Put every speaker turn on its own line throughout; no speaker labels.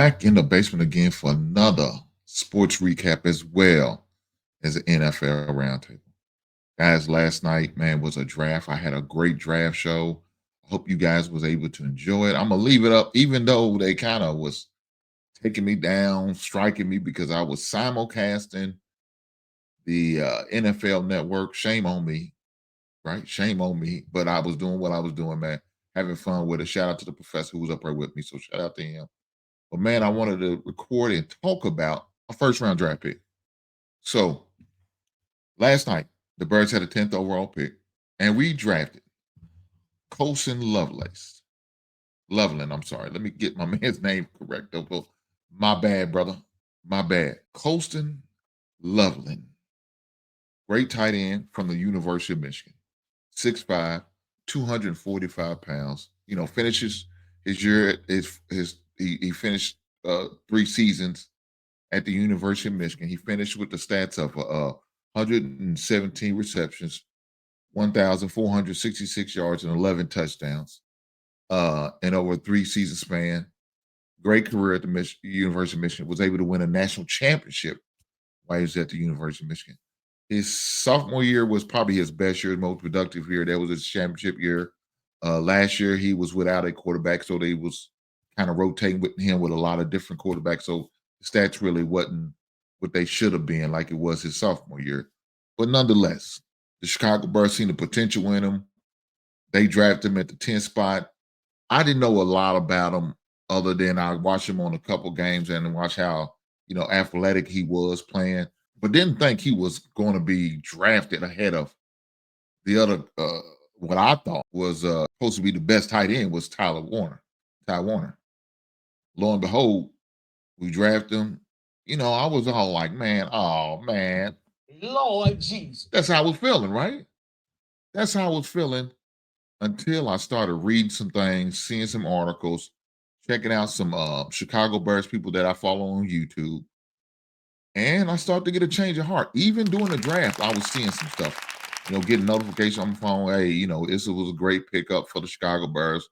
back in the basement again for another sports recap as well as an NFL roundtable. Guys, last night, man, was a draft. I had a great draft show. I hope you guys was able to enjoy it. I'm gonna leave it up, even though they kind of was taking me down, striking me because I was simulcasting the NFL network. Shame on me, right? Shame on me. But I was doing what I was doing, man. Having fun with it. Shout out to the professor who was up there with me. So shout out to him. But man, I wanted to record and talk about a first round draft pick. So last night, the Birds had a 10th overall pick, and we drafted Colston Lovelace. Loveland, I'm sorry. Let me get my man's name correct. Though. My bad, brother. My bad. Colston Loveland. Great tight end from the University of Michigan. 6'5, 245 pounds. Finishes his year, he finished 3 seasons at the University of Michigan. He finished with the stats of 117 receptions, 1,466 yards, and 11 touchdowns in over a 3-season span. Great career at the University of Michigan. Was able to win a national championship while he was at the University of Michigan. His sophomore year was probably his best year, most productive year. That was his championship year. Last year, he was without a quarterback, so they was kind of rotating with him with a lot of different quarterbacks. So the stats really wasn't what they should have been like it was his sophomore year. But nonetheless, the Chicago Bears seen the potential in him. They drafted him at the 10th spot. I didn't know a lot about him other than I watched him on a couple games and watch how, athletic he was playing, but didn't think he was going to be drafted ahead of the other, what I thought was supposed to be the best tight end was Ty Warner. Lo and behold, we drafted him. I was all like, man, oh, man.
Lord Jesus.
That's how I was feeling, right? That's how I was feeling until I started reading some things, seeing some articles, checking out some Chicago Bears people that I follow on YouTube. And I started to get a change of heart. Even during the draft, I was seeing some stuff, getting notification on my phone. Hey, this was a great pickup for the Chicago Bears.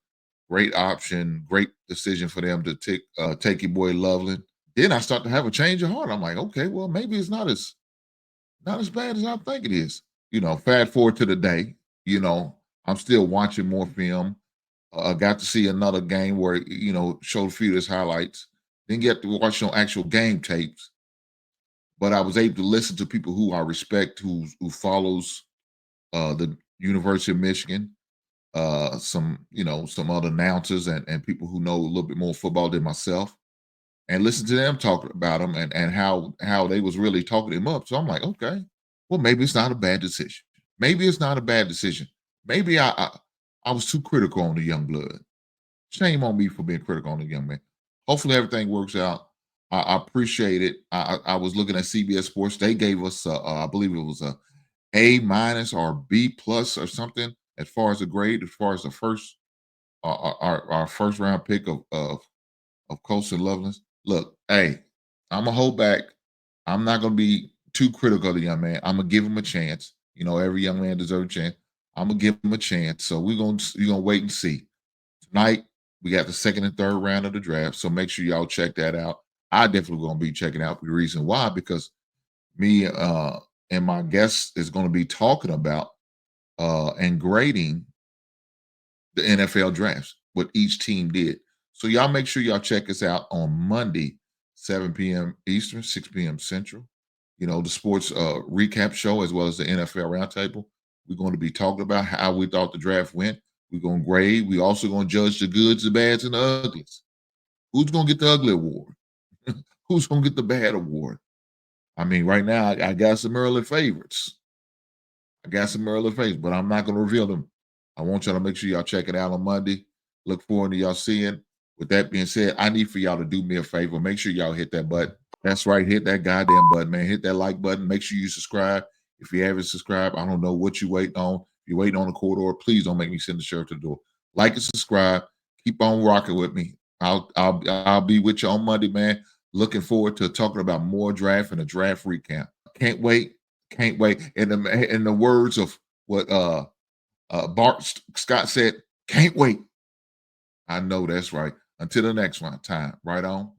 Great option, great decision for them to take your boy Loveland. Then I start to have a change of heart. I'm like, okay, well, maybe it's not as bad as I think it is. Fast forward to the day, I'm still watching more film. Got to see another game where, showed a few of his highlights. Didn't get to watch no actual game tapes, but I was able to listen to people who I respect, who follows the University of Michigan, some other announcers and people who know a little bit more football than myself, and listen to them talk about him and how they was really talking him up. So I'm like, okay, well, maybe it's not a bad decision. Maybe it's not a bad decision. Maybe I was too critical on the young blood. Shame on me for being critical on the young man. Hopefully everything works out. I appreciate it. I was looking at CBS Sports. They gave us, I believe it was A minus or B plus or something as far as the grade, as far as the first, our first round pick of Colston Loveland. Look, hey, I'm gonna hold back. I'm not gonna be too critical of the young man. I'm gonna give him a chance. Every young man deserves a chance. I'm gonna give him a chance. So we're gonna wait and see. Tonight, we got the second and third round of the draft. So make sure y'all check that out. I definitely gonna be checking out the reason why, because me and my guest is gonna be talking about and grading the NFL drafts, what each team did. So y'all make sure y'all check us out on Monday, 7 p.m. Eastern, 6 p.m. Central. The sports recap show as well as the NFL roundtable. We're going to be talking about how we thought the draft went. We're going to grade. We're also going to judge the goods, the bads, and the uglies. Who's going to get the ugly award? Who's going to get the bad award? I mean, right now, I got some early favorites. But I'm not going to reveal them. I want y'all to make sure y'all check it out on Monday. Look forward to y'all seeing. With that being said, I need for y'all to do me a favor. Make sure y'all hit that button. That's right. Hit that goddamn button, man. Hit that like button. Make sure you subscribe. If you haven't subscribed, I don't know what you waiting on. If you're waiting on the corridor, please don't make me send the sheriff to the door. Like and subscribe. Keep on rocking with me. I'll be with you on Monday, man. Looking forward to talking about more draft and a draft recap. Can't wait. Can't wait. In the words of what Bart Scott said, can't wait. I know that's right. Until the next one time, right on.